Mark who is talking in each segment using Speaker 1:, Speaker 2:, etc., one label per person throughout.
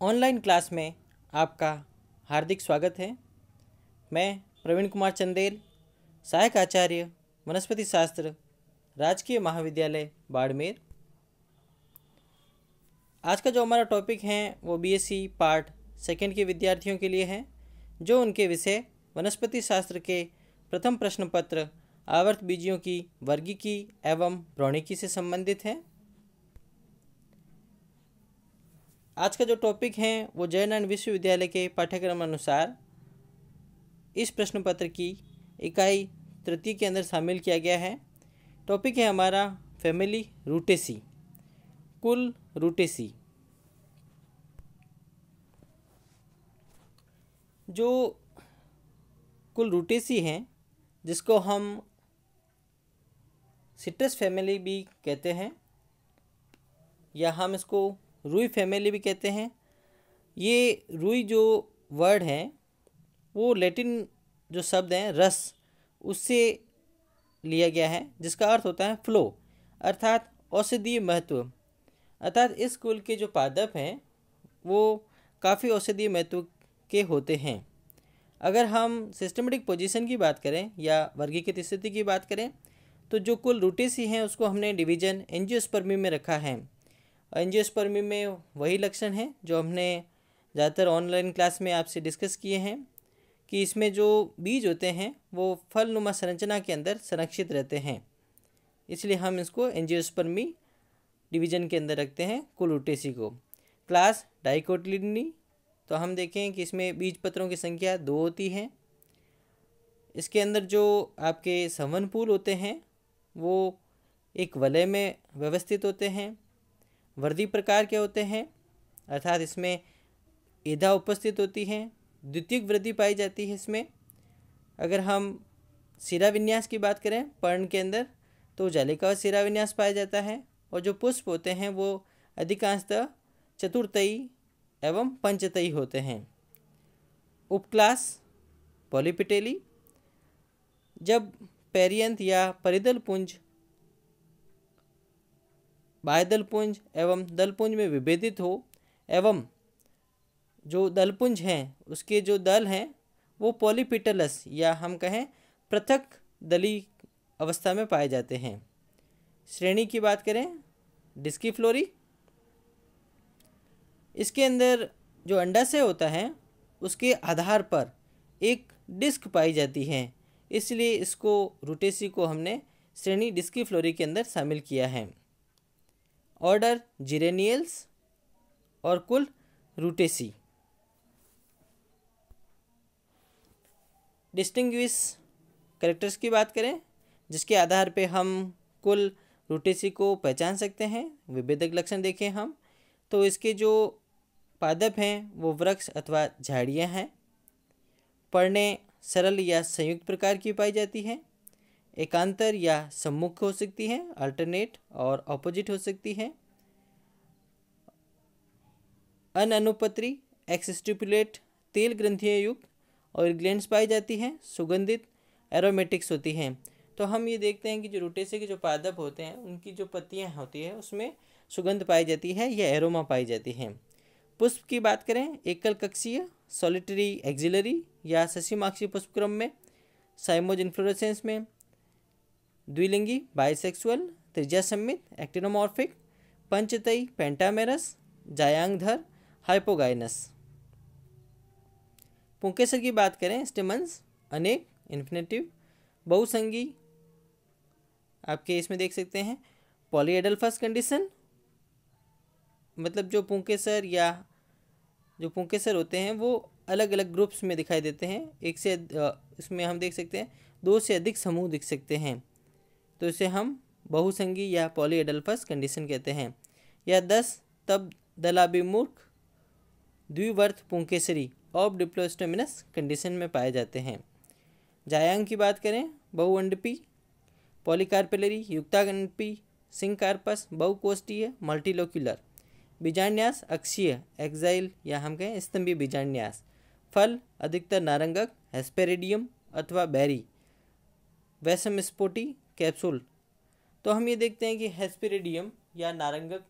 Speaker 1: Online class में आपका हार्दिक स्वागत है। मैं प्रवीण कुमार चंदेल, सहायक आचार्य वनस्पति शास्त्र, राजकीय महाविद्यालय बाड़मेर। आज का जो हमारा टॉपिक है वो बीएससी पार्ट सेकेंड के विद्यार्थियों के लिए है, जो उनके विषय वनस्पति शास्त्र के प्रथम प्रश्न पत्र आवर्त बीजियों की वर्गीकी एवं भ्रौणिकी से संबंधित है। आज का जो टॉपिक है वो जयनारायण विश्वविद्यालय के पाठ्यक्रम अनुसार इस प्रश्न पत्र की इकाई तृतीय के अंदर शामिल किया गया है। टॉपिक है हमारा फैमिली रूटेसी, कुल रूटेसी। जो कुल रूटेसी हैं, जिसको हम सिट्रस फैमिली भी कहते हैं या हम इसको रुई फैमिली भी कहते हैं। ये रुई जो वर्ड है वो लैटिन जो शब्द है रस, उससे लिया गया है, जिसका अर्थ होता है फ्लो अर्थात औषधीय महत्व। अर्थात इस कुल के जो पादप हैं वो काफ़ी औषधीय महत्व के होते हैं। अगर हम सिस्टमेटिक पोजीशन की बात करें या वर्गीकृत स्थिति की बात करें तो जो कुल रूटेसी हैं उसको हमने डिवीजन एंजियोस्पर्मी में रखा है। एंजियोस्पर्मी में वही लक्षण हैं जो हमने ज़्यादातर ऑनलाइन क्लास में आपसे डिस्कस किए हैं कि इसमें जो बीज होते हैं वो फलनुमा संरचना के अंदर संरक्षित रहते हैं, इसलिए हम इसको एंजियोस्पर्मी डिवीजन के अंदर रखते हैं कुल रूटेसी को। क्लास डाइकोटिलिडनी, तो हम देखें कि इसमें बीज पत्रों की संख्या 2 होती है। इसके अंदर जो आपके संवहनपूल होते हैं वो एक वलय में व्यवस्थित होते हैं। वर्दी प्रकार के होते हैं, अर्थात इसमें एधा उपस्थित होती है, द्वितीयक वृद्धि पाई जाती है इसमें। अगर हम सिरा विन्यास की बात करें पर्ण के अंदर तो जालिका सिरा विन्यास पाया जाता है, और जो पुष्प होते हैं वो अधिकांशतः चतुर्थयी एवं पंचतयी होते हैं। उपक्लास पॉलीपिटेली, जब पेरियंथ या परिदल पुंज बाह्यदल पुंज एवं दलपुंज में विभेदित हो एवं जो दलपुंज हैं उसके जो दल हैं वो पॉलीपिटलस या हम कहें पृथक दली अवस्था में पाए जाते हैं। श्रेणी की बात करें डिस्कीफ्लोरी, इसके अंदर जो अंडाशय होता है उसके आधार पर एक डिस्क पाई जाती है, इसलिए इसको रूटेसी को हमने श्रेणी डिस्कीफ्लोरी के अंदर शामिल किया है। ऑर्डर जिरेनियल्स और कुल रूटेसी। डिस्टिंग्विश कैरेक्टर्स की बात करें जिसके आधार पे हम कुल रूटेसी को पहचान सकते हैं, विभेदक लक्षण देखें हम तो इसके जो पादप हैं वो वृक्ष अथवा झाड़ियाँ हैं। पर्णें सरल या संयुक्त प्रकार की पाई जाती है। एकांतर या सम्मुख हो सकती है, अल्टरनेट और ऑपोजिट हो सकती है। अनअनुपत्री एक्सस्टिपुलेट तेल ग्रंथियाँ युक्त और ग्लैंड्स पाई जाती हैं, सुगंधित एरोमेटिक्स होती हैं। तो हम ये देखते हैं कि जो रूटेसी के जो पादप होते हैं उनकी जो पत्तियाँ होती है उसमें सुगंध पाई जाती है या एरोमा पाई जाती है। पुष्प की बात करें एकल कक्षीय सॉलिटरी एक्सिलरी या ससीमाक्षी पुष्पक्रम में, साइमोज इन्फ्लोरेसेंस में, द्विलिंगी बाइसेक्सुअल त्रिज्या सम्मित एक्टिनोमॉर्फिक, पंचतई पेंटामेरस, जायांगधर हाइपोगाइनस। पुंकेसर की बात करें स्टेमन्स अनेक इन्फिनेटिव, बहुसंगी आपके इसमें देख सकते हैं। पॉलीएडल्फस कंडीशन, मतलब जो पुंकेसर या जो पुंकेसर होते हैं वो अलग अलग ग्रुप्स में दिखाई देते हैं। एक से इसमें हम देख सकते हैं 2 से अधिक समूह दिख सकते हैं, तो इसे हम बहुसंगी या पॉलीएडल्फस कंडीशन कहते हैं। या 10 तब दलाभिमुख द्विवर्त पुंकेसरी ऑफ डिप्लोस्टोमिनस कंडीशन में पाए जाते हैं। जायांग की बात करें बहुअंडपी पॉलीकार्पेलरी युक्तागंडपी सिंकार्पस बहुकोष्ठीय मल्टीलोक्यूलर। बीजान्यास अक्षीय एक्साइल या हम कहें स्तंभीय बीजान्यास। फल अधिकतर नारंगक हेस्पेरिडियम अथवा बेरी। वैसम स्पोटी कैप्सूल, तो हम ये देखते हैं कि हेस्पेरिडियम या नारंगक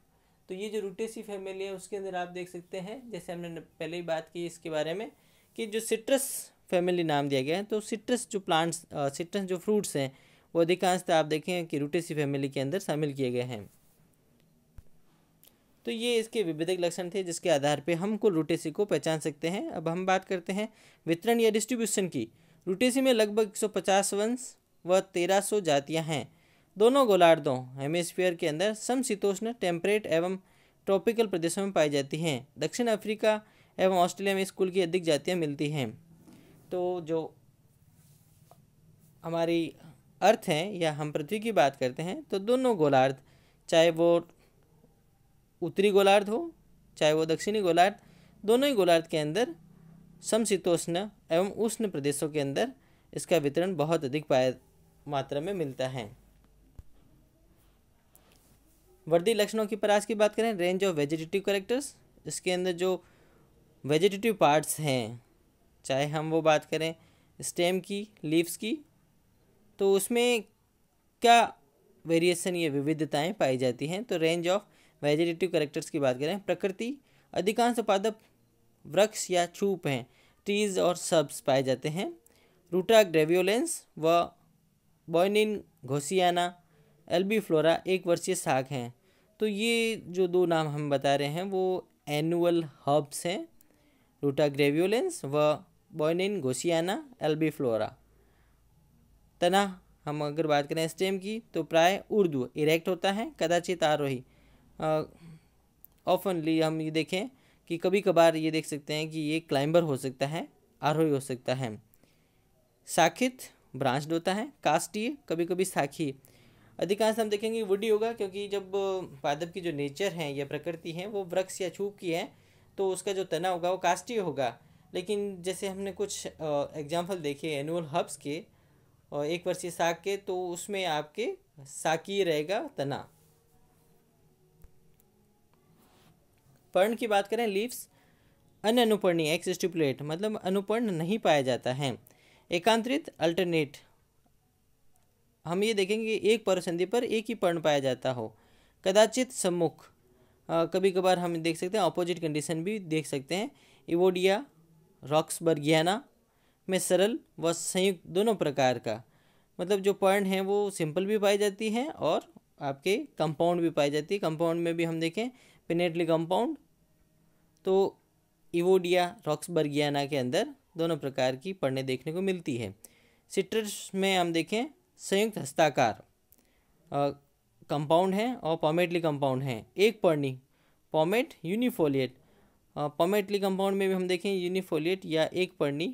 Speaker 1: तो ये जो रूटेसी फैमिली है उसके अंदर आप देख सकते हैं, जैसे हमने पहले ही बात की इसके बारे में, कि जो सिट्रस फैमिली नाम दिया गया है, तो सिट्रस जो प्लांट्स सिट्रस जो फ्रूट्स हैं वो अधिकांशतः आप देखें कि रूटेसी फैमिली के अंदर शामिल किए गए हैं। तो ये इसके विविधक लक्षण थे जिसके आधार पे हम कुल रूटेसी को पहचान सकते हैं। अब हम बात करते हैं वितरण या डिस्ट्रीब्यूशन की। रूटेसी में लगभग 150 वंश व 1300 जातियां हैं। दोनों गोलार्धों हेमिस्फीयर के अंदर समशीतोष्ण टेम्परेट एवं ट्रॉपिकल प्रदेशों में पाई जाती हैं। दक्षिण अफ्रीका एवं ऑस्ट्रेलिया में इस कुल की अधिक जातियाँ मिलती हैं। तो जो हमारी अर्थ हैं या हम पृथ्वी की बात करते हैं तो दोनों गोलार्ध, चाहे वो उत्तरी गोलार्ध हो चाहे वो दक्षिणी गोलार्ध, दोनों ही गोलार्ध के अंदर समशीतोष्ण एवं उष्ण प्रदेशों के अंदर इसका वितरण बहुत अधिक मात्रा में मिलता है। वर्दी लक्षणों की परास की बात करें, रेंज ऑफ वेजिटेटिव कैरेक्टर्स, इसके अंदर जो वेजिटेटिव पार्ट्स हैं, चाहे हम वो बात करें स्टेम की, लीव्स की, तो उसमें क्या वेरिएशन या विविधताएं पाई जाती हैं। तो रेंज ऑफ वेजिटेटिव कैरेक्टर्स की बात करें, प्रकृति अधिकांश पादप वृक्ष या छूप हैं, ट्रीज और सब्स पाए जाते हैं। रूटा ग्रेवियोलेंस व बॉयनिन घोसियाना एल्बीफ्लोरा एक वर्षीय शाक हैं। तो ये जो दो नाम हम बता रहे हैं वो एनुअल हर्ब्स हैं, रूटा ग्रेवियोलेंस व बॉयनिन घोसियाना एल्बीफ्लोरा। तना हम अगर बात करें स्टेम की तो प्राय ऊर्ध्व इरेक्ट होता है, कदाचित आरोही। ऑफनली हम ये देखें कि कभी कभार ये देख सकते हैं कि ये क्लाइंबर हो सकता है, आरोही हो सकता है। शाखित ब्रांच्ड होता है, कास्टीय कभी कभी शाखी। अधिकांश हम देखेंगे वुडी होगा, क्योंकि जब पादप की जो नेचर है या प्रकृति है वो वृक्ष या छूप की है तो उसका जो तना होगा वो कास्टीय होगा। लेकिन जैसे हमने कुछ एग्जाम्पल देखे एनुअल हर्ब्स के और एक वर्षीय शाक के, तो उसमें आपके शाकीय रहेगा तना। पर्ण की बात करें, लीव्स अनअनुपर्णी एक्स स्टिपुलेट, मतलब अनुपर्ण नहीं पाया जाता है। एकांतरित अल्टरनेट, हम ये देखेंगे एक पर्वसंधि पर एक ही पर्ण पाया जाता हो। कदाचित सम्मुख, कभी कभार हम देख सकते हैं ऑपोजिट कंडीशन भी देख सकते हैं। इवोडिया रॉक्सबर्गियाना में सरल व संयुक्त दोनों प्रकार का, मतलब जो पर्ण है वो सिंपल भी पाई जाती है और आपके कंपाउंड भी पाई जाती है। कंपाउंड में भी हम देखें पिनेटली कंपाउंड, तो इवोडिया रॉक्सबर्गियाना के अंदर दोनों प्रकार की पर्णें देखने को मिलती है। सिट्रस में हम देखें संयुक्त हस्ताकार कंपाउंड है और पॉमेटली कंपाउंड है, एक पर्णी पॉमेट यूनिफोलिएट। पॉमेटली कंपाउंड में भी हम देखें यूनिफोलिएट या एक पर्णी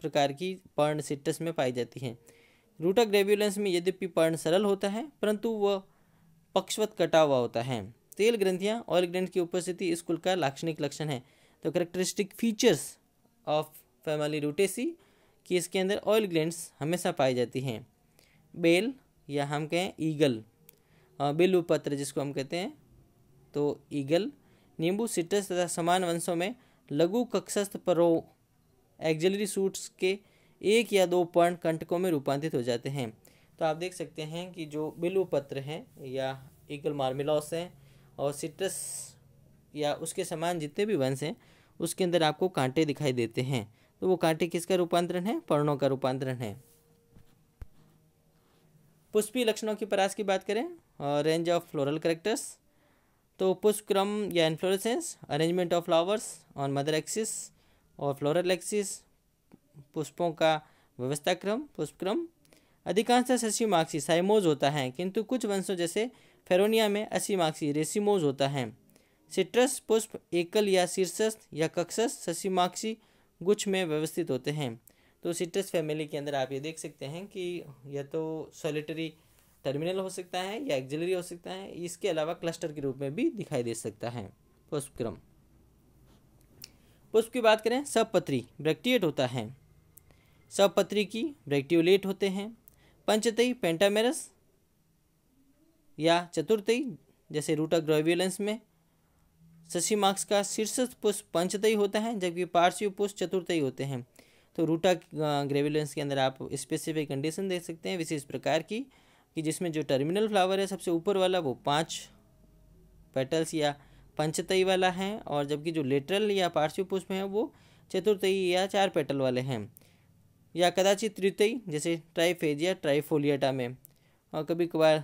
Speaker 1: प्रकार की पर्ण सिट्रस में पाई जाती है। रूटा ग्रेवियोलेंस में यद्यपि पर्ण सरल होता है परंतु वह पक्षवत कटा हुआ होता है। तेल ग्रंथियां ऑयल ग्लैंड की उपस्थिति इस कुल का लाक्षणिक लक्षण है। तो characteristic features of family Rutaceae कि इसके अंदर ऑयल ग्लैंड्स हमेशा पाई जाती हैं। बेल या हम कहें ईगल, बिल्व पत्र जिसको हम कहते हैं, तो ईगल, नींबू, सिट्रस तथा समान वंशों में लघु कक्षस्थ परो एक्सिलरी सूट्स के एक या दो पर्ण कंटकों में रूपांतरित हो जाते हैं। तो आप देख सकते हैं कि जो बिल्व पत्र हैं या ईगल मार्मिलॉस हैं और सिट्रस या उसके समान जितने भी वंश हैं उसके अंदर आपको कांटे दिखाई देते हैं। तो वो कांटे किसका रूपांतरण है? पर्णों का रूपांतरण है। पुष्पीय लक्षणों की परास की बात करें, रेंज ऑफ फ्लोरल कैरेक्टर्स, तो पुष्प क्रम या inflorescence, arrangement of flowers on mother axis और फ्लोरल एक्सिस, पुष्पों का व्यवस्था क्रम, पुष्प क्रम। अधिकांशतः ससीमाक्सी साइमोज होता है, किंतु कुछ वंशों जैसे फेरोनिया में असीमाक्सी रेसिमोज होता है। सिट्रस पुष्प एकल या शीर्षस्थ या कक्षस्थ ससीमाक्सी गुच्छ में व्यवस्थित होते हैं। तो सिट्रस फैमिली के अंदर आप ये देख सकते हैं कि या तो सॉलिटरी टर्मिनल हो सकता है या एक्सिलरी हो सकता है, इसके अलावा क्लस्टर के रूप में भी दिखाई दे सकता है पुष्प क्रम। पुष्प की बात करें, सबपत्री ब्रैक्टिएट होता है, सबपत्री की ब्रैक्टियोलेट होते हैं। पंचतई पेंटामेरस या चतुर्थई जैसे रूटा ग्रेवियोलेंस में ससीमाक्स का शीर्षस्थ पुष्प पंचतई होता है जबकि पार्श्व पुष्प चतुर्थई होते हैं। तो रूटा ग्रेवियोलेंस के अंदर आप स्पेसिफिक कंडीशन देख सकते हैं विशेष प्रकार की, कि जिसमें जो टर्मिनल फ्लावर है सबसे ऊपर वाला वो 5 पेटल्स या पंचतई वाला है, और जबकि जो लेटरल या पार्श्व पुष्प हैं वो चतुर्थई या 4 पेटल वाले हैं, या कदाचित त्रितई जैसे ट्राइफेजिया ट्राइफोलिएटा में, और कभी कभार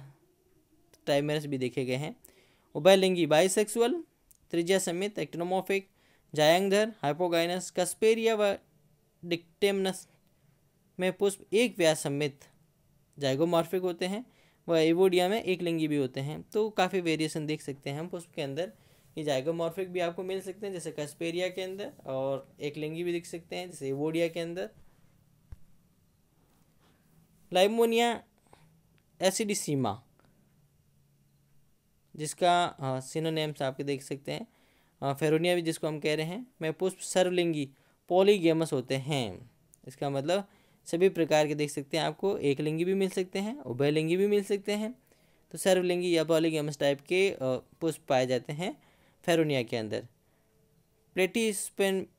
Speaker 1: ट्राइमेरस भी देखे गए हैं। उभयलिंगी बाइसेक्सुअल, त्रिज्या समेत एक्टिनोमॉर्फिक, जायांगधर, हाइपोगाइनस, कस्पेरिया व डिक्टेमनस में पुष्प एक व्यास समेत जाइगोमॉर्फिक होते हैं, व एवोडिया में एक लिंगी भी होते हैं। तो काफ़ी वेरिएशन देख सकते हैं हम पुष्प के अंदर, कि जाइगोमॉर्फिक भी आपको मिल सकते हैं जैसे कस्पेरिया के अंदर, और एक लिंगी भी दिख सकते हैं जैसे एवोडिया के अंदर। लाइमोनिया एसिडिसीमा, जिसका सिनोनिम्स आपके देख सकते हैं, फेरोनिया भी जिसको हम कह रहे हैं, में पुष्प सर्वलिंगी पॉलीगेमस होते हैं। इसका मतलब सभी प्रकार के देख सकते हैं, आपको एक लिंगी भी मिल सकते हैं, उभयलिंगी भी मिल सकते हैं। तो सर्वलिंगी या पॉलीगेमस टाइप के पुष्प पाए जाते हैं फेरोनिया के अंदर। प्लेटिस्पेनमेंसन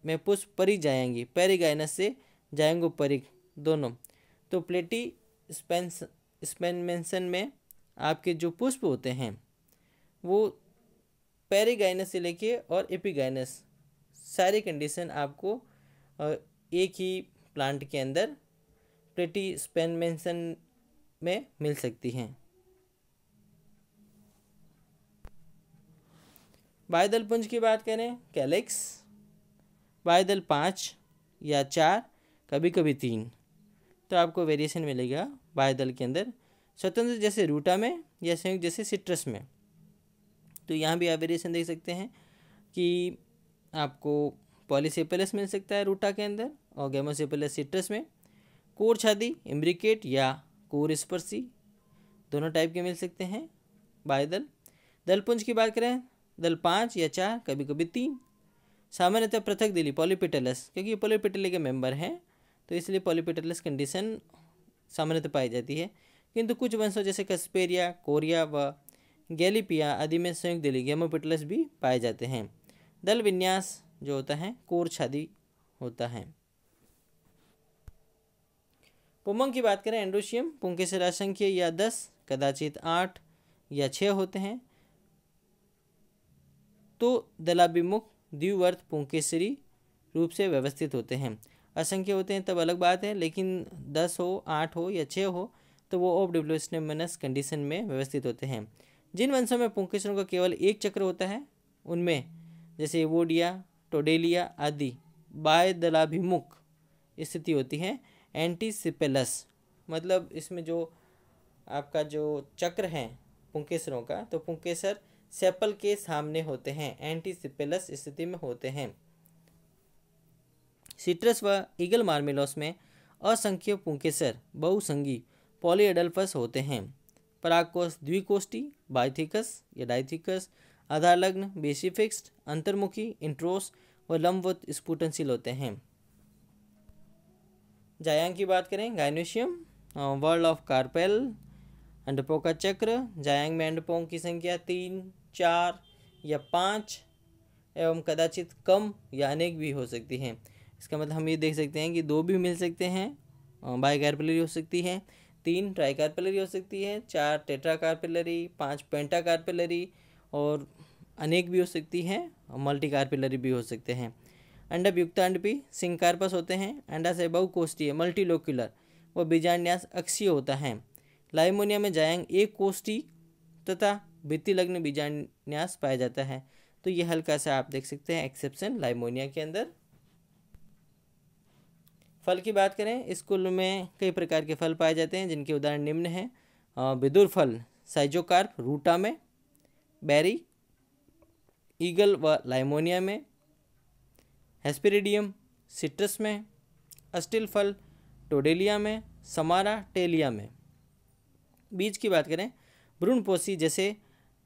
Speaker 1: में पुष्प परिजाएंगी, पेरिगाइनस से जाएंगोपरिक दोनों। तो प्लेटिस्पेनमेंसन में आपके जो पुष्प होते हैं वो पेरिगाइनस से लेके और एपिगाइनस सारी कंडीशन आपको एक ही प्लांट के अंदर प्लेटिस्पेनमेंसन में मिल सकती हैं। बाह्यदल पुंज की बात करें, कैलिक्स बाह्यदल 5 या 4, कभी कभी 3, तो आपको वेरिएशन मिलेगा बाह्यदल के अंदर। स्वतंत्र जैसे रूटा में, या संयुक्त जैसे सिट्रस में। तो यहाँ भी आप वेरिएशन देख सकते हैं कि आपको पॉलीसेपेलस मिल सकता है रूटा के अंदर, और गेमोसेपेलस सिट्रस में। कोर छादी, इम्ब्रिकेट या कोर स्पर्शी, दोनों टाइप के मिल सकते हैं बाह्यदल। दलपुंज की बात करें, दल 5 या 4, कभी कभी 3। सामान्यतः पृथक दिली पॉलीपेटलस, क्योंकि ये पॉलीपेटली के मेंबर हैं तो इसलिए पॉलीपेटलस कंडीशन सामान्यतः पाई जाती है। किंतु कुछ वंशों जैसे कस्पेरिया, कोरिया व गैलिपिया आदि में संयुक्त दिली गेमोपेटलस भी पाए जाते हैं। दल विन्यास जो होता है कोर छादी होता है। पुमंग की बात करें, एंड्रोशियम पुंकेसर असंख्य या 10, कदाचित 8 या 6 होते हैं। तो दलाभिमुख द्विवर्त पुंकेसरी रूप से व्यवस्थित होते हैं। असंख्य होते हैं तब अलग बात है, लेकिन 10 हो, 8 हो या 6 हो तो वो ऑफ डिप्लोस्टेमनस कंडीशन में व्यवस्थित होते हैं। जिन वंशों में पुंकेसरों का केवल एक चक्र होता है उनमें जैसे एवोडिया, टोडेलिया आदि बाह्यदलाभिमुख स्थिति होती है। एंटीसिपेलस मतलब इसमें जो आपका जो चक्र है पुंकेसरों का, तो पुंकेसर सेपल के सामने होते हैं, एंटीसिपेलस स्थिति में होते हैं। सिट्रस व ईगल मार्मेलोस में असंख्य पुंकेसर बहुसंगी पॉलीएडल्फस होते हैं। परागकोश द्विकोष्ठी, बाइथिकस या डाइथिकस, आधारलग्न, बेसिफिक्स्ड, अंतर्मुखी, इंट्रोस व लंबवत स्फुटनशील होते हैं। जायांग की बात करें, गाइनोशियम वर्ल्ड ऑफ कार्पेल, अंडपों का चक्र। जायांग में अंडपों की संख्या 3, 4 या 5 एवं कदाचित कम या अनेक भी हो सकती हैं। इसका मतलब हम ये देख सकते हैं कि 2 भी मिल सकते हैं, बाइकार्पेलरी हो सकती है, 3 ट्राइकार्पेलरी हो सकती है, 4 टेट्राकार्पेलरी, 5 पेंटाकार्पेलरी, और अनेक भी हो सकती हैं, मल्टीकार्पेलरी भी हो सकते हैं। अंडयुक्त अंड भी सिंकार्पस होते हैं। अंडाशय बहुकोष्ठीय मल्टीलोक्यूलर व बीजान्यास अक्षीय होता है। लाइमोनिया में जायांग एक कोष्ठी तथा भित्ति लग्न बीजान्यास पाया जाता है। तो ये हल्का सा आप देख सकते हैं एक्सेप्शन लाइमोनिया के अंदर। फल की बात करें, इस कुल में कई प्रकार के फल पाए जाते हैं जिनके उदाहरण निम्न हैं। विदुर फल साइजोकार्प रूटा में, बेरी ईगल व लाइमोनिया में, हेस्पेरिडियम सिट्रस में, अस्टिल फल टोडेलिया में, समारा टेलिया में। बीज की बात करें, भ्रूणपोषी जैसे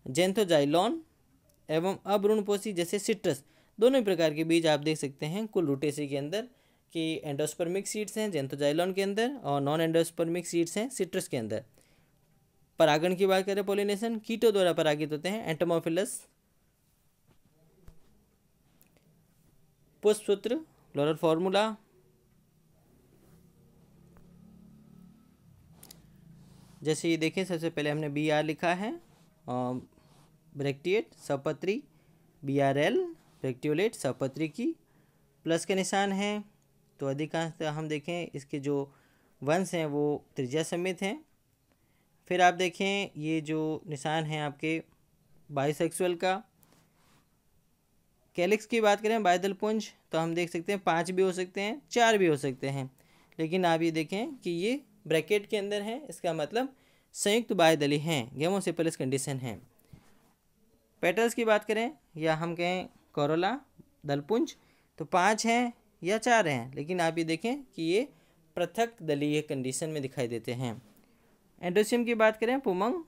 Speaker 1: जेंथोजाइलॉन एवं अभ्रूणपोषी जैसे सिट्रस, दोनों ही प्रकार के बीज आप देख सकते हैं कुल रूटेसी के अंदर, कि एंडोस्पर्मिक सीड्स हैं जेंथोजाइलॉन के अंदर और नॉन एंडोस्पर्मिक सीड्स हैं सिट्रस के अंदर। परागण की बात करें, पोलिनेशन कीटों द्वारा परागित होते हैं, एंटोमोफिलस। पुष्पसूत्र फ्लोरल फॉर्मूला, जैसे ये देखें सबसे पहले हमने BR लिखा है, ब्रैक्टिएट सपत्री, BRL ब्रैक्टियोलेट सपत्री की प्लस के निशान हैं। तो अधिकांश हम देखें इसके जो वंश हैं वो त्रिज्या समेत हैं। फिर आप देखें ये जो निशान हैं आपके बाइसेक्सुअल का, कैलिक्स की बात करें बाह्यदल पुंज तो हम देख सकते हैं 5 भी हो सकते हैं, 4 भी हो सकते हैं, लेकिन आप ये देखें कि ये ब्रैकेट के अंदर है, इसका मतलब संयुक्त बाह्यदली हैं, गेमोसिफिलिस कंडीशन है। पेटल्स की बात करें या हम कहें कोरोला दलपुंज तो 5 हैं या 4 हैं, लेकिन आप ये देखें कि ये पृथक दलीय कंडीशन में दिखाई देते हैं। एंडोसियम की बात करें पुमंग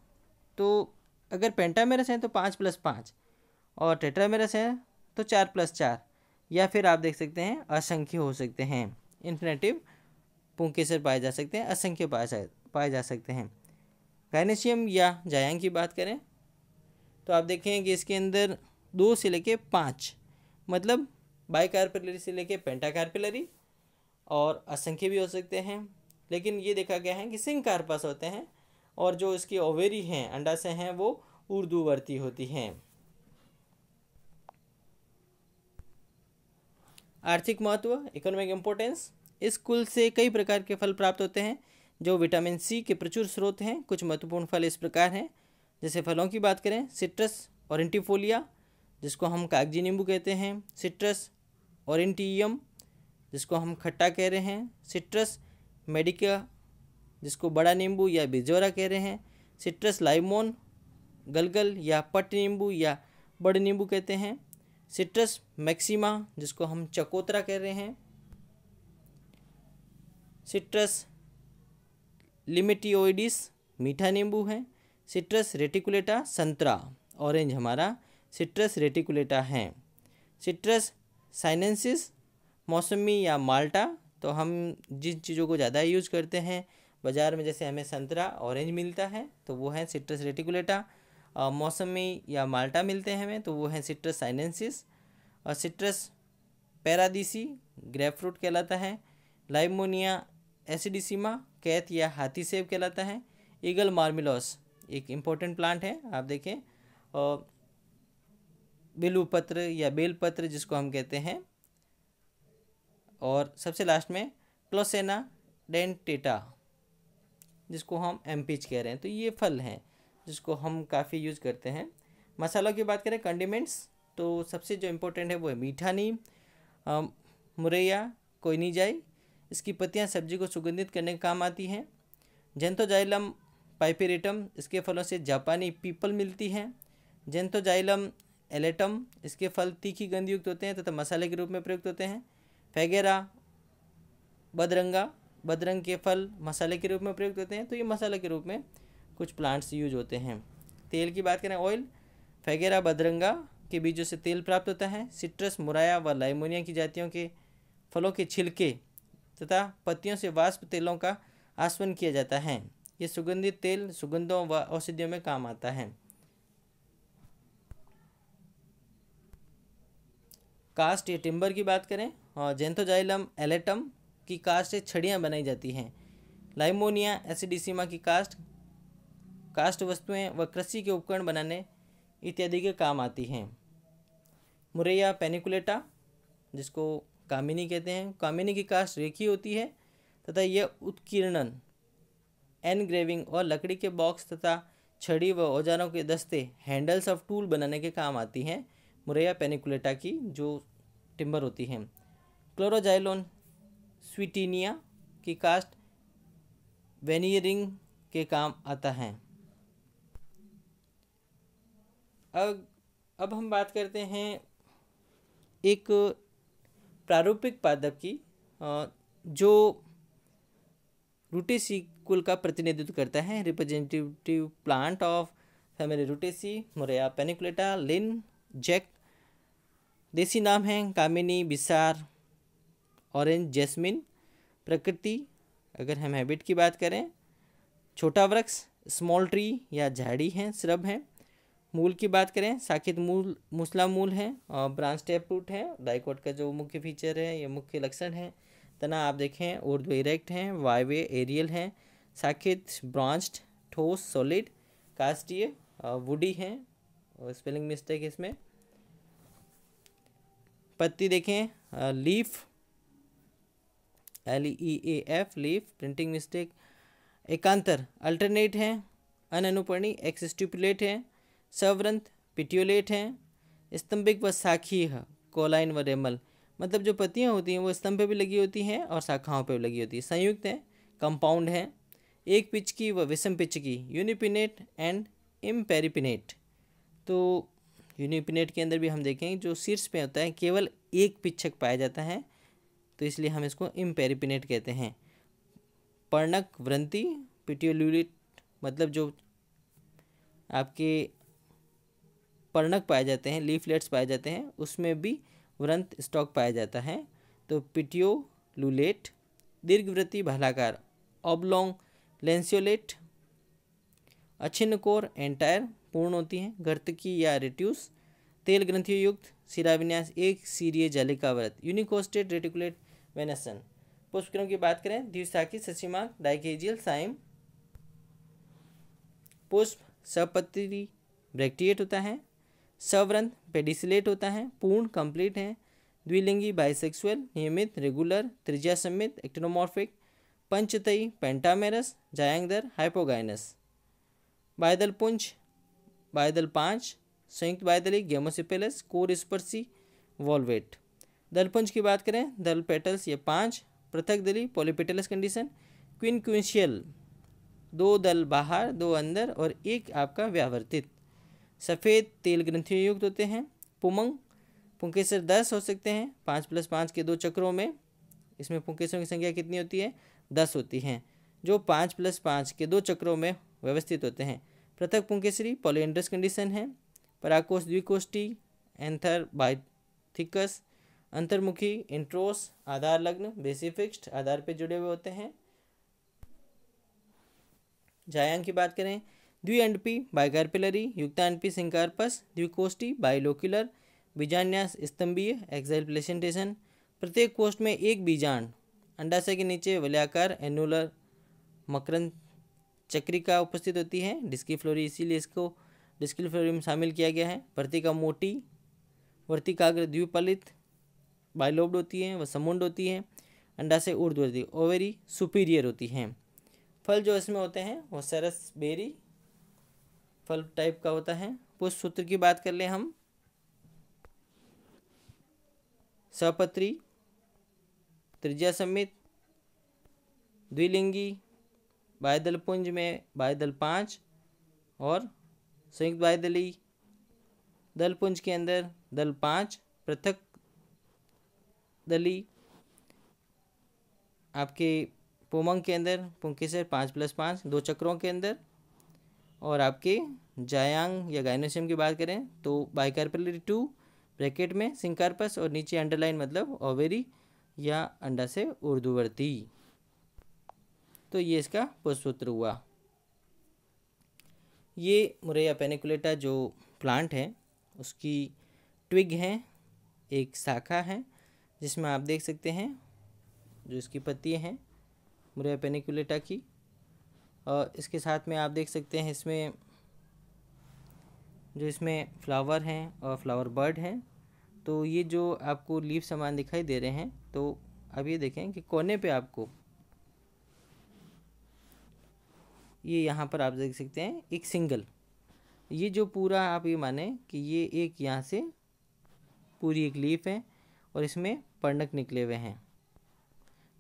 Speaker 1: तो अगर पेंटामेरस है तो 5+5 और टेट्रामेरस है तो 4+4, या फिर आप देख सकते हैं असंख्य हो सकते हैं, इन्फिनेटिव पुंकेसर पाए जा सकते हैं, असंख्य पाए जा सकते हैं। गायनेशियम या जायांग की बात करें तो आप देखें कि इसके अंदर 2 से लेके 5 मतलब बाइकार्पिलरी से लेके पेंटाकार्पिलरी और असंख्य भी हो सकते हैं, लेकिन ये देखा गया है कि सिंह कार्पस होते हैं और जो इसकी ओवेरी हैं अंडाशय हैं वो ऊर्ध्ववर्ती होती हैं। आर्थिक महत्व इकोनॉमिक इम्पोर्टेंस, इस कुल से कई प्रकार के फल प्राप्त होते हैं जो विटामिन सी के प्रचुर स्रोत हैं। कुछ महत्वपूर्ण फल इस प्रकार हैं, जैसे फलों की बात करें सिट्रस ओरेंटिफोलिया जिसको हम कागजी नींबू कहते हैं, सिट्रस ओरेंटियम जिसको हम खट्टा कह रहे हैं, सिट्रस मेडिका जिसको बड़ा नींबू या बिजोरा कह रहे हैं, सिट्रस लाइमोन गलगल या पट नींबू या बड़ नींबू कहते हैं, सिट्रस मैक्सिमा जिसको हम चकोतरा कह रहे हैं, सिट्रस लिमिटियोइडिस मीठा नींबू है, सिट्रस रेटिकुलेटा संतरा ऑरेंज हमारा सिट्रस रेटिकुलेटा है, सिट्रस साइनेंसिस मौसमी या माल्टा तो हम जिन चीज़ों को ज़्यादा यूज करते हैं बाज़ार में, जैसे हमें संतरा ऑरेंज मिलता है तो वो है सिट्रस रेटिकुलेटा, मौसमी या माल्टा मिलते हैं हमें तो वो है सिट्रस साइनेंसिस, और सिट्रस पैरादीसी ग्रेप फ्रूट कहलाता है, लाइमोनिया एसिडिसिमा कैथ या हाथी सेब कहलाता है, ईगल मार्मिलोस एक इम्पोर्टेंट प्लांट है आप देखें, और बिलूपत्र या बेलपत्र जिसको हम कहते हैं, और सबसे लास्ट में क्लोसेना डेंटेटा जिसको हम एम्पीच कह रहे हैं। तो ये फल हैं जिसको हम काफ़ी यूज़ करते हैं। मसालों की बात करें कंडिमेंट्स तो सबसे जो इम्पोर्टेंट है वो है मीठा नीम, मुरैया कोइनीजाई, इसकी पत्तियां सब्जी को सुगंधित करने के काम आती हैं, जेंथोजाइलम पाइपेरेटम इसके फलों से जापानी पीपल मिलती है, जेंथोजाइलम एलेटम इसके फल तीखी गंध युक्त होते हैं तथा मसाले के रूप में प्रयुक्त होते हैं, फैगेरा बदरंग के फल मसाले के रूप में प्रयुक्त होते हैं। तो ये मसाले के रूप में कुछ प्लांट्स यूज होते हैं। तेल की बात करें ऑयल, फैगेरा बदरंगा के बीजों से तेल प्राप्त होता है, सिट्रस मुराया व लाइमोनिया की जातियों के फलों के छिलके तथा पत्तियों से वाष्प तेलों का आसवन किया जाता है। ये सुगंधित तेल सुगंधों व औषधियों में काम आता है। कास्ट या टिम्बर की बात करें और जेंथोजाइलम एलेटम की कास्ट से छड़ियाँ बनाई जाती हैं, लाइमोनिया एसिडिसिमा की कास्ट वस्तुएं व कृषि के उपकरण बनाने इत्यादि के काम आती हैं। मुरैया पेनिकुलेटा जिसको कामिनी कहते हैं, कामिनी की कास्ट रेखी होती है तथा यह उत्कीर्णन एनग्रेविंग और लकड़ी के बॉक्स तथा छड़ी व औजारों के दस्ते हैंडल्स ऑफ टूल बनाने के काम आती हैं। मुरैया पेनिकुलेटा की जो टिम्बर होती हैं। क्लोरोजाइलोन स्वीटिनिया की कास्ट वेनियरिंग के काम आता है। अब हम बात करते हैं एक प्रारूपिक पादप की जो रूटेसी कुल का प्रतिनिधित्व करता है, representative plant of family Rutaceae, मुरैया पेनिकुलेटा, लिन जैक। देसी नाम है कामिनी, बिसार, ऑरेंज, जैस्मिन। प्रकृति अगर हम हैबिट की बात करें, छोटा वृक्ष स्मॉल ट्री या झाड़ी है, श्रब है। मूल की बात करें, शाखित मूल मूसला मूल है और ब्रांच टैप रूट है। डाइकोट का जो मुख्य फीचर है, ये मुख्य लक्षण है। तना आप देखें ऊर्ध्व इरेक्ट हैं, वायवे एरियल हैं, शाखित ब्रांच्ड, ठोस सॉलिड, कास्टीय वुडी हैं और स्पेलिंग मिस्टेक है इसमें। पत्ती देखें leaf, LEAF leaf, printing mistake. एकांतर अल्टरनेट है, अनअनुपर्णी एक्सस्टिपुलेट है, सवृंत पिट्यूलेट है, स्तंभिक व शाखीय कोलाइन व रेमल, मतलब जो पत्तियां होती हैं वो स्तंभ पे भी लगी होती हैं और शाखाओं पे भी लगी होती है। संयुक्त है, कंपाउंड है, एक पिच की व विषम पिच की, यूनिपिनेट एंड इम्पेरिपिनेट। तो यूनिपिनेट के अंदर भी हम देखें जो शीर्ष पे होता है केवल एक पिच्छक पाया जाता है, तो इसलिए हम इसको इम्पेरिपिनेट कहते हैं। पर्णक व्रंति पिट्यूलुलेट, मतलब जो आपके पर्णक पाए जाते हैं, लीफलेट्स पाए जाते हैं, उसमें भी व्रंत स्टॉक पाया जाता है। तो पिट्यूलुलेट। दीर्घवृत्ति भालाकार ऑब्लोंग लेंसियोलेट। अछिन्न कोर एंटायर पूर्ण होती हैं, गर्तकी या रेट्यूस। तेल ग्रंथियों युक्त शिराविन्यास एक सीरिय जालिकाव्रत, यूनिकोस्टेड रेटिकुलेट वेनेसन। पुष्पक्रम की बात करें, द्विशाखी ससीमाक डाइकेजियल साइम। पुष्प सपत्री ब्रैक्टिएट होता है, सवृंत पेडिसिलेट होता है, पूर्ण कंप्लीट है, द्विलिंगी बाइसेक्सुअल, नियमित रेगुलर, त्रिज्या सम्मित एक्टिनोमॉर्फिक, पंचतई पेंटामेरस, जायांगदर हाइपोगाइनस। बायदल पुंज बायदल 5, संयुक्त बायदली गेमोसिपेलस, कोर स्पर्शी वॉल्वेट। दलपुंज की बात करें, दल पेटल्स ये 5, पृथक दली पॉलीपेटलस कंडीशन, क्विनक्विंशियल 2 दल बाहर 2 अंदर और 1 आपका व्यावर्तित। सफ़ेद तेल ग्रंथियों युक्त होते हैं। पुमंग पुंकेसर 10 हो सकते हैं, 5+5 के 2 चक्रों में। इसमें पुंकेसरों की संख्या कितनी होती है? 10 होती हैं, जो 5+5 के 2 चक्रों में व्यवस्थित होते हैं। पृथक पुंकेसरी पॉलीएंड्रस कंडीशन है। पराकोष द्विकोष्ठी एंथर बाइथिकस। अंतर्मुखी इंट्रोस आधार लग्न बेसिफिक्स्ड आधार पे जुड़े हुए होते हैं। जायांग की बात करें, द्विअंडपी बाइकार्पिलरी, युक्तांडपी सिंकार्पस, द्विकोष्ठी बाइलोक्युलर, बीजान्यास स्तंभीय एक्साइल प्लेसेंटेशन। प्रत्येक कोष्ठ में एक बीजांड, अंडाशय के नीचे वलयाकार एनुलर मकरंद चक्रिका उपस्थित होती है, डिस्की फ्लोरी, इसीलिए इसको डिस्की फ्लोरी में शामिल किया गया है। वर्तिका मोटी, वर्तिकाग्र द्विपलित बाइलोब्ड होती है, वह समुंड होती है। अंडाशय ऊर्ध्ववर्ती ओवेरी सुपीरियर होती हैं। फल जो इसमें होते हैं वो सरस बेरी फल टाइप का होता है। पुष्प सूत्र की बात कर लें हम, सपत्री, त्रिज्या सम्मित, द्विलिंगी, बायदल पुंज में बायदल 5 और संयुक्त बायदली दल पुंज के अंदर दल 5, पृथक दली आपके पुमंग के अंदर पुंकेसर 5+5 2 चक्रों के अंदर। और आपके जायांग या गाइनोसियम की बात करें तो बाइकार्पिलरी 2 ब्रैकेट में सिंकार्पस और नीचे अंडरलाइन मतलब ओवेरी या अंडाशय ऊर्ध्ववर्ती। तो ये इसका पुष्पसूत्र हुआ। ये मुरैया पेनिकुलेटा जो प्लांट है उसकी ट्विग है, एक शाखा है, जिसमें आप देख सकते हैं जो इसकी पत्तियां हैं मुरैया पेनिकुलेटा की। और इसके साथ में आप देख सकते हैं इसमें जो इसमें फ्लावर हैं और फ्लावर बर्ड हैं। तो ये जो आपको लीफ समान दिखाई दे रहे हैं, तो अब ये देखें कि कोने पे आपको ये यहाँ पर आप देख सकते हैं एक सिंगल, ये जो पूरा आप ये माने कि ये एक यहाँ से पूरी एक लीफ है और इसमें पर्णक निकले हुए हैं।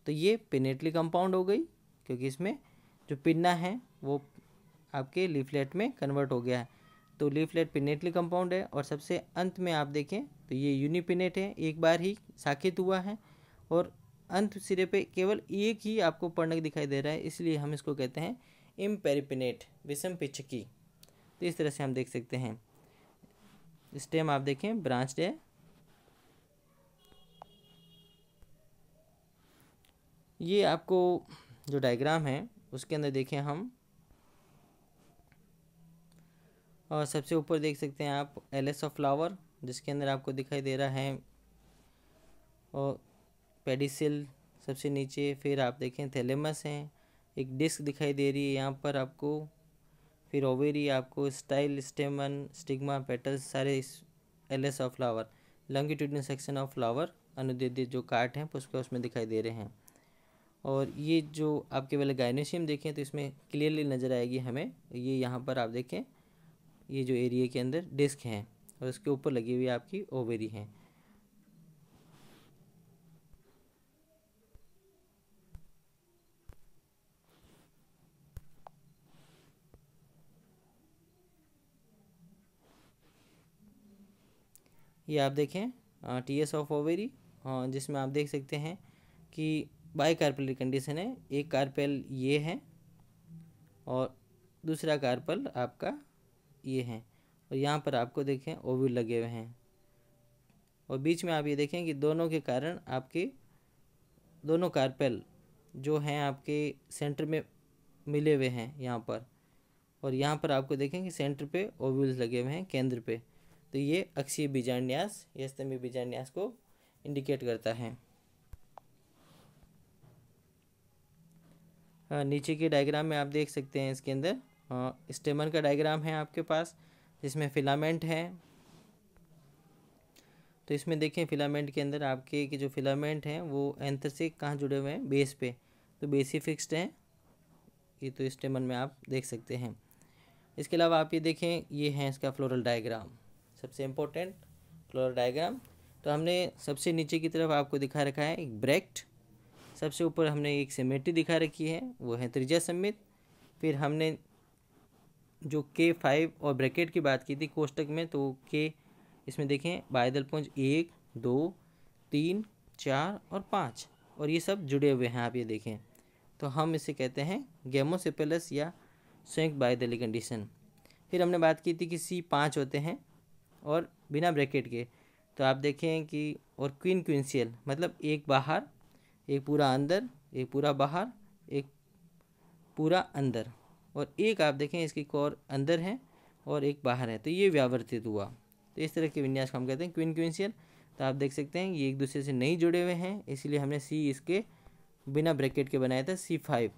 Speaker 1: तो ये पिनेटली कंपाउंड हो गई, क्योंकि इसमें जो पिन्ना है वो आपके लीफलेट में कन्वर्ट हो गया है। तो लीफलेट पिनेटली कंपाउंड है। और सबसे अंत में आप देखें तो ये यूनिपिनेट है, एक बार ही शाखित हुआ है और अंत सिरे पे केवल एक ही आपको पर्णक दिखाई दे रहा है, इसलिए हम इसको कहते हैं इम्पेरिपिनेट विषम पिच्छकी। तो इस तरह से हम देख सकते हैं। स्टेम आप देखें ब्रांच्ड है। ये आपको जो डायग्राम है उसके अंदर देखें हम, और सबसे ऊपर देख सकते हैं आप एलएस ऑफ फ्लावर, जिसके अंदर आपको दिखाई दे रहा है और पेडिसिल सबसे नीचे। फिर आप देखें थैलेमस है, एक डिस्क दिखाई दे रही है यहाँ पर आपको। फिर ओवेरी आपको स्टाइल, स्टेमन, स्टिग्मा, पेटल्स सारे LS of flower, longitudinal section of flower, अनुदैर्ध्य जो काट हैं पुष्प उसमें दिखाई दे रहे हैं। और ये जो आप केवल गायनेशियम देखें तो इसमें क्लियरली नज़र आएगी हमें, ये यहाँ पर आप देखें ये जो एरिया के अंदर डिस्क हैं और उसके ऊपर लगी हुई आपकी ओवेरी हैं। ये आप देखें टीएस ऑफ ओवेरी, जिसमें आप देख सकते हैं कि बाई कार्पेल कंडीशन है, एक कार्पेल ये है और दूसरा कार्पल आपका ये है, और यहाँ पर आपको देखें ओव्यूल लगे हुए हैं, और बीच में आप ये देखें कि दोनों के कारण आपके दोनों कार्पेल जो हैं आपके सेंटर में मिले हुए हैं यहाँ पर, और यहाँ पर आपको देखें कि सेंटर पे ओव्यूल्स लगे हुए हैं केंद्र पे, तो ये अक्षीय बीजांडन्यास या स्तंभी बीजांडन्यास को इंडिकेट करता है। नीचे के डायग्राम में आप देख सकते हैं इसके अंदर स्टेमन का डायग्राम है आपके पास, जिसमें फिलामेंट है। तो इसमें देखें फिलामेंट के अंदर आपके कि जो फिलामेंट हैं वो एंथर से कहाँ जुड़े हुए हैं, बेस पे, तो बेस ही फिक्स्ड है, ये तो स्टेमन में आप देख सकते हैं। इसके अलावा आप ये देखें ये है इसका फ्लोरल डायग्राम, सबसे इम्पोर्टेंट फ्लोरल डायग्राम। तो हमने सबसे नीचे की तरफ आपको दिखा रखा है एक ब्रैक्ट, सबसे ऊपर हमने एक सिमेट्री दिखा रखी है, वो है त्रिज्या सममित। फिर हमने जो K5 और ब्रैकेट की बात की थी कोष्टक में, तो K इसमें देखें बाह्यदल पुंज 1, 2, 3, 4 और 5, और ये सब जुड़े हुए हैं आप ये देखें, तो हम इसे कहते हैं गेमोसेपेलस या संयुक्त बाह्यदलीय कंडीशन। फिर हमने बात की थी कि C5 होते हैं और बिना ब्रैकेट के, तो आप देखें कि और क्विंशियल मतलब एक बाहर, एक पूरा अंदर, एक पूरा बाहर, एक पूरा अंदर, और एक आप देखें इसकी कोर अंदर है और एक बाहर है, तो ये व्यावर्तित हुआ। तो इस तरह के विन्यास को हम कहते हैं क्विंशियल। तो आप देख सकते हैं ये एक दूसरे से नहीं जुड़े हुए हैं, इसीलिए हमने सी इसके बिना ब्रैकेट के बनाया था C5।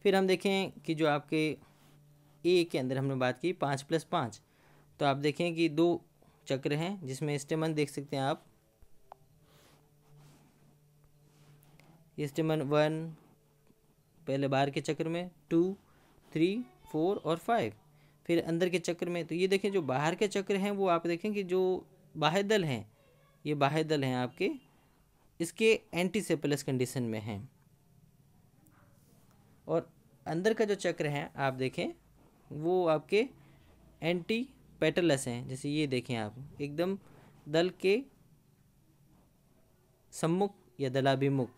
Speaker 1: फिर हम देखें कि जो आपके ए के अंदर हमने बात की 5+5, तो आप देखें कि 2 चक्र हैं जिसमें स्टेमन देख सकते हैं आप, स्टेमन 1 पहले बाहर के चक्र में, 2, 3, 4 और 5 फिर अंदर के चक्र में। तो ये देखें जो बाहर के चक्र हैं वो आप देखें कि जो बाह्य दल हैं, ये बाह्य दल हैं आपके इसके एंटीसेपेलस कंडीशन में हैं, और अंदर का जो चक्र है आप देखें वो आपके एंटी पेटलस हैं। जैसे ये देखें आप एकदम दल के सम्मुख या दलाभिमुख,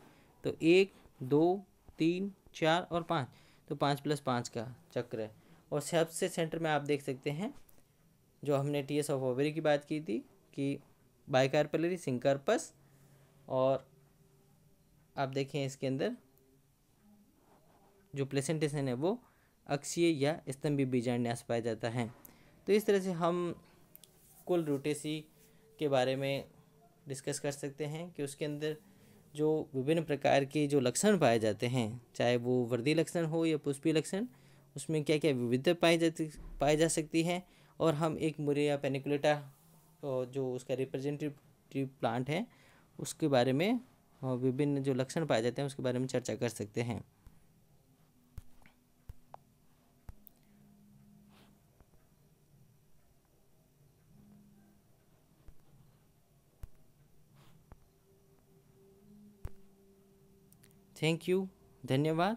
Speaker 1: तो 1, 2, 3, 4 और 5, तो 5+5 का चक्र है। और सबसे सेंटर में आप देख सकते हैं जो हमने टीएस ऑफ ओवेरी की बात की थी कि बाइकार्पेलरी सिंकार्पस, और आप देखें इसके अंदर जो प्लेसेंटेशन है वो अक्षीय या स्तंभी बीजांडन्यास पाया जाता है। तो इस तरह से हम कुल रूटेसी के बारे में डिस्कस कर सकते हैं कि उसके अंदर जो विभिन्न प्रकार के जो लक्षण पाए जाते हैं, चाहे वो वृद्धि लक्षण हो या पुष्पीय लक्षण, उसमें क्या क्या विविधता पाई जा सकती है, और हम एक मुरेया पेनिकुलेटा जो उसका रिप्रेजेंटेटिव प्लांट है उसके बारे में विभिन्न जो लक्षण पाए जाते हैं उसके बारे में चर्चा कर सकते हैं। थैंक यू, धन्यवाद।